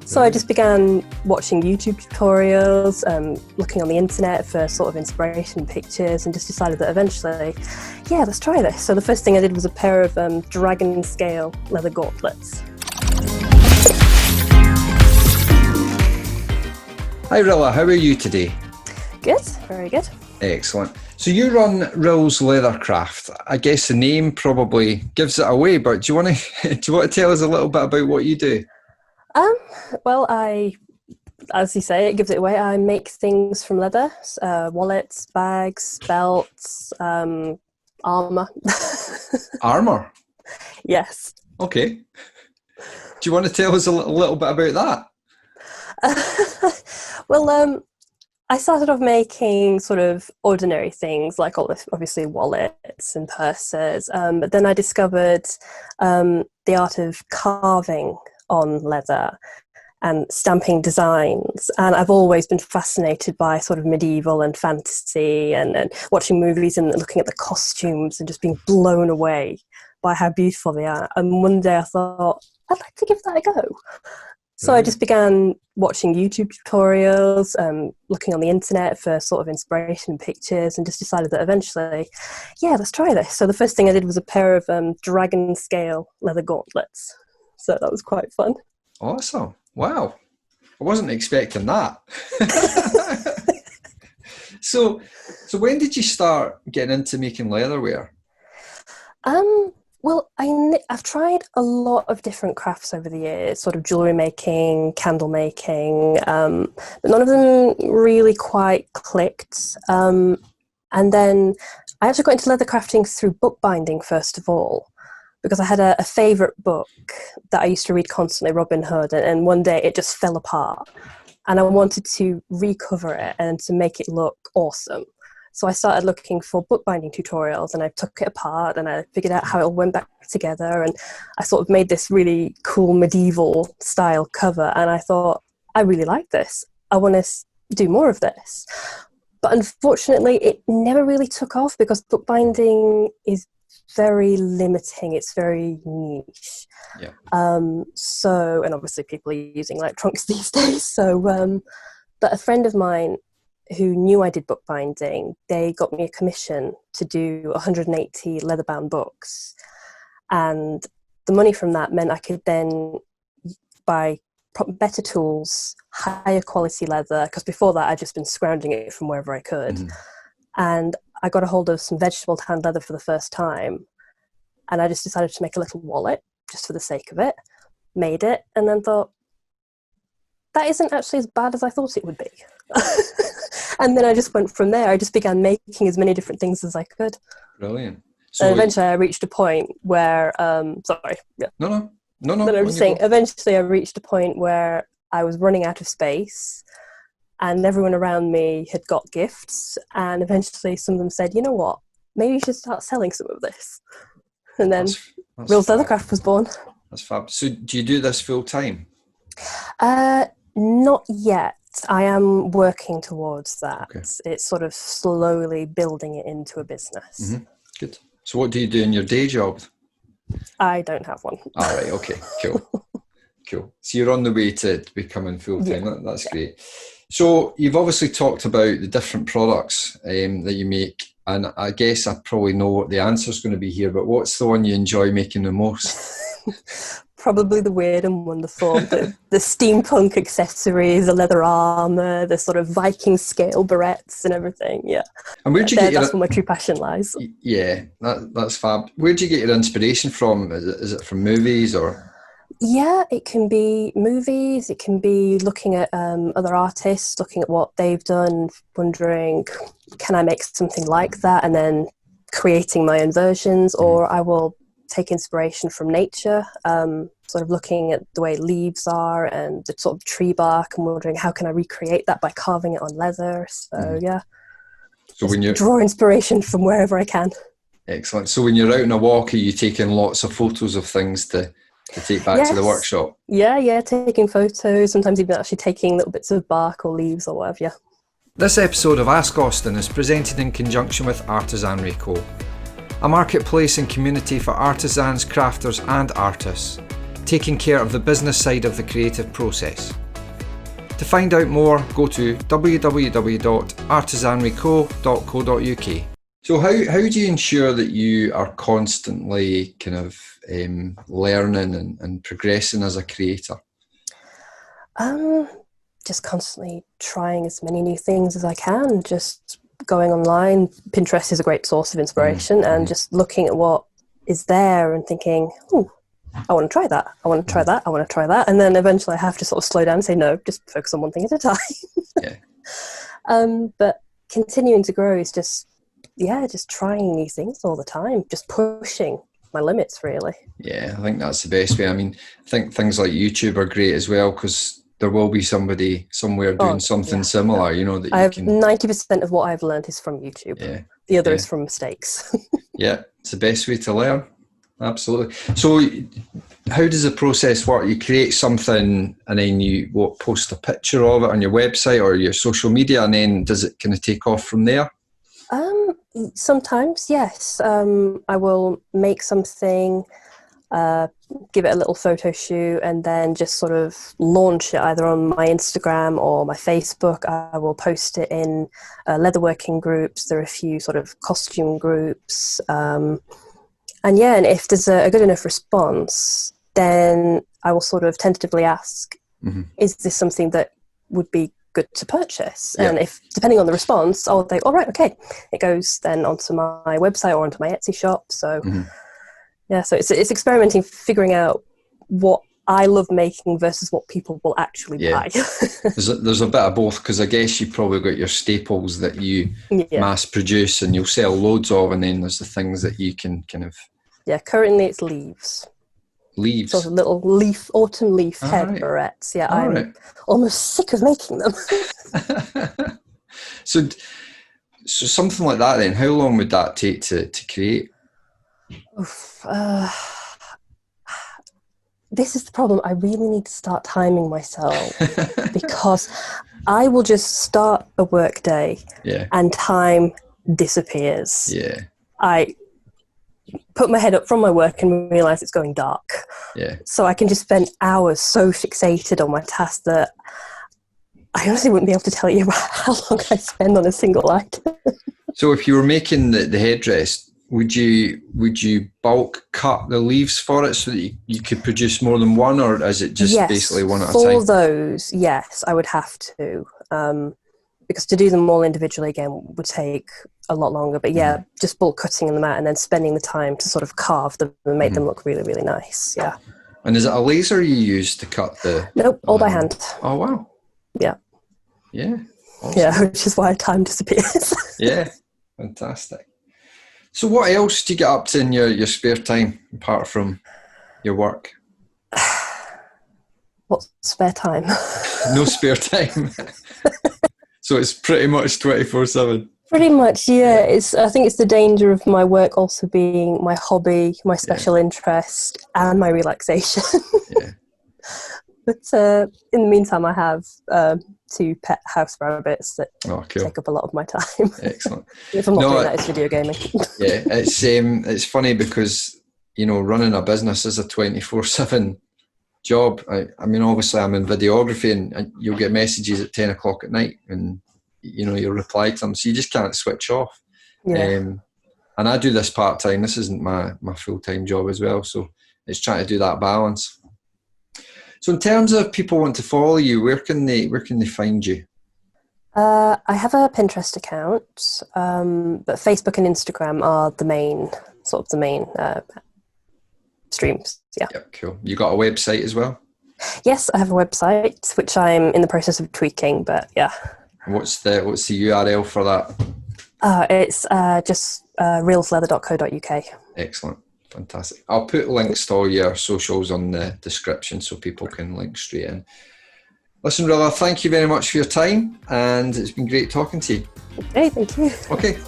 So I just began watching YouTube tutorials, looking on the internet for sort of inspiration and pictures, and just decided that eventually, yeah, let's try this. So the first thing I did was a pair of dragon scale leather gauntlets. Hi Rilla, how are you today? Good, very good. Excellent. So you run Rills Leathercraft. I guess the name probably gives it away, but do you want to tell us a little bit about what you do? Well, as you say, it gives it away. I make things from leather, wallets, bags, belts, armour. Armour? Yes. Okay. Do you want to tell us a little bit about that? Well, I started off making sort of ordinary things, like all this, obviously wallets and purses, but then I discovered the art of carving on leather and stamping designs, and I've always been fascinated by sort of medieval and fantasy and watching movies and looking at the costumes and just being blown away by how beautiful they are. And one day I thought, I'd like to give that a go. So I just began watching YouTube tutorials, looking on the internet for sort of inspiration and pictures, and just decided that eventually, yeah, let's try this. So the first thing I did was a pair of dragon scale leather gauntlets. So that was quite fun. Awesome. Wow. I wasn't expecting that. So when did you start getting into making leatherware? Well, I've tried a lot of different crafts over the years, sort of jewellery making, candle making, but none of them really quite clicked. And then I actually got into leather crafting through bookbinding, first of all, because I had a favourite book that I used to read constantly, Robin Hood, and one day it just fell apart. And I wanted to recover it and to make it look awesome. So I started looking for bookbinding tutorials, and I took it apart and I figured out how it all went back together, and I sort of made this really cool medieval style cover, and I thought, I really like this. I want to do more of this. But unfortunately, it never really took off because bookbinding is very limiting. It's very niche. Yeah. So, and obviously people are using electronics these days. So, but a friend of mine who knew I did bookbinding, they got me a commission to do 180 leather-bound books. And the money from that meant I could then buy better tools, higher quality leather, because before that I'd just been scrounging it from wherever I could. Mm. And I got a hold of some vegetable tanned leather for the first time. And I just decided to make a little wallet, just for the sake of it, made it, and then thought, that isn't actually as bad as I thought it would be. And then I just went from there. I just began making as many different things as I could. Brilliant. So and eventually I reached a point where, sorry. Yeah. No. I'm just saying, eventually I reached a point where I was running out of space and everyone around me had got gifts. And eventually some of them said, you know what, maybe you should start selling some of this. And then Rills Leathercraft was born. That's fab. So do you do this full time? Not yet. I am working towards that. Okay. It's sort of slowly building it into a business. Mm-hmm. Good. So what do you do in your day job? I don't have one. All right. Okay. Cool. So you're on the way to becoming full time. Yeah. That's great. So you've obviously talked about the different products that you make, and I guess I probably know what the answer is going to be here. But what's the one you enjoy making the most? Probably the weird and wonderful, the steampunk accessories, the leather armour, the sort of Viking scale barrettes and everything, yeah. And where'd you get that's where my true passion lies. Yeah, that's fab. Where'd you get your inspiration from? Is it from movies or...? Yeah, it can be movies, it can be looking at other artists, looking at what they've done, wondering, can I make something like that? And then creating my own versions, or I will take inspiration from nature, sort of looking at the way leaves are and the sort of tree bark and wondering how can I recreate that by carving it on leather. So yeah, so when you draw inspiration from wherever I can. Excellent. So when you're out on a walk, are you taking lots of photos of things to take back to the workshop? Yeah, taking photos, sometimes even actually taking little bits of bark or leaves or whatever, yeah. This episode of Ask Austin is presented in conjunction with Artisanry Co, a marketplace and community for artisans, crafters and artists. taking care of the business side of the creative process. To find out more, go to www.artisanryco.co.uk. So how do you ensure that you are constantly kind of learning and progressing as a creator? Just constantly trying as many new things as I can, just going online. Pinterest is a great source of inspiration, and just looking at what is there and thinking, oh, I want to try that, I want to try that, I want to try that. And then eventually I have to sort of slow down and say, no, just focus on one thing at a time. But continuing to grow is just trying new things all the time, just pushing my limits, really. Yeah, I think that's the best way. I mean, I think things like YouTube are great as well, because there will be somebody somewhere doing something similar, you know, that you can... 90% of what I've learned is from YouTube. Yeah. The other is from mistakes. Yeah, it's the best way to learn. Absolutely. So how does the process work? You create something and then you post a picture of it on your website or your social media, and then does it kind of take off from there? Sometimes, yes. I will make something, give it a little photo shoot, and then just sort of launch it either on my Instagram or my Facebook. I will post it in leatherworking groups. There are a few sort of costume groups. And if there's a good enough response, then I will sort of tentatively ask, is this something that would be good to purchase? And if, depending on the response, I'll think, all right, okay. It goes then onto my website or onto my Etsy shop. So so it's experimenting, figuring out what I love making versus what people will actually buy. There's a bit of both, because I guess you've probably got your staples that you mass produce and you'll sell loads of, and then there's the things that you can kind of... Yeah, currently it's leaves. Leaves? Sort of little autumn leaf head barrettes. Yeah, I'm almost sick of making them. So something like that then, how long would that take to create? This is the problem. I really need to start timing myself because I will just start a work day and time disappears. Yeah. I put my head up from my work and realise it's going dark. Yeah. So I can just spend hours so fixated on my task that I honestly wouldn't be able to tell you how long I spend on a single item. So if you were making the headdress, would you bulk cut the leaves for it so that you could produce more than one, or is it just basically one at a time? For those, yes, I would have to. Because to do them all individually again would take a lot longer. But just bulk cutting them out and then spending the time to sort of carve them and make them look really, really nice. Yeah. And is it a laser you use to cut the... Nope, all by hand. Oh, wow. Yeah. Yeah. Awesome. Yeah, which is why time disappears. Yeah, fantastic. So what else do you get up to in your spare time, apart from your work? What spare time? No spare time. So it's pretty much 24/7. Pretty much, yeah. I think it's the danger of my work also being my hobby, my special interest, and my relaxation. But in the meantime, I have 2 pet house rabbits that take up a lot of my time. Excellent. If I'm not doing that, it's video gaming. It's funny because, you know, running a business is a 24/7 job. I mean, obviously I'm in videography, and you'll get messages at 10 o'clock at night, and you know, you'll reply to them, so you just can't switch off. And I do this part-time. This isn't my full-time job as well, so it's trying to do that balance. So in terms of people want to follow you, where can they find you? I have a Pinterest account, but Facebook and Instagram are the main streams. Yeah. Yep, cool. You got a website as well? Yes, I have a website which I'm in the process of tweaking, but yeah. What's the URL for that? It's just rillsleather.co.uk. Excellent. Fantastic. I'll put links to all your socials on the description so people can link straight in. Listen, Rilla, thank you very much for your time, and it's been great talking to you. Okay, thank you. Okay.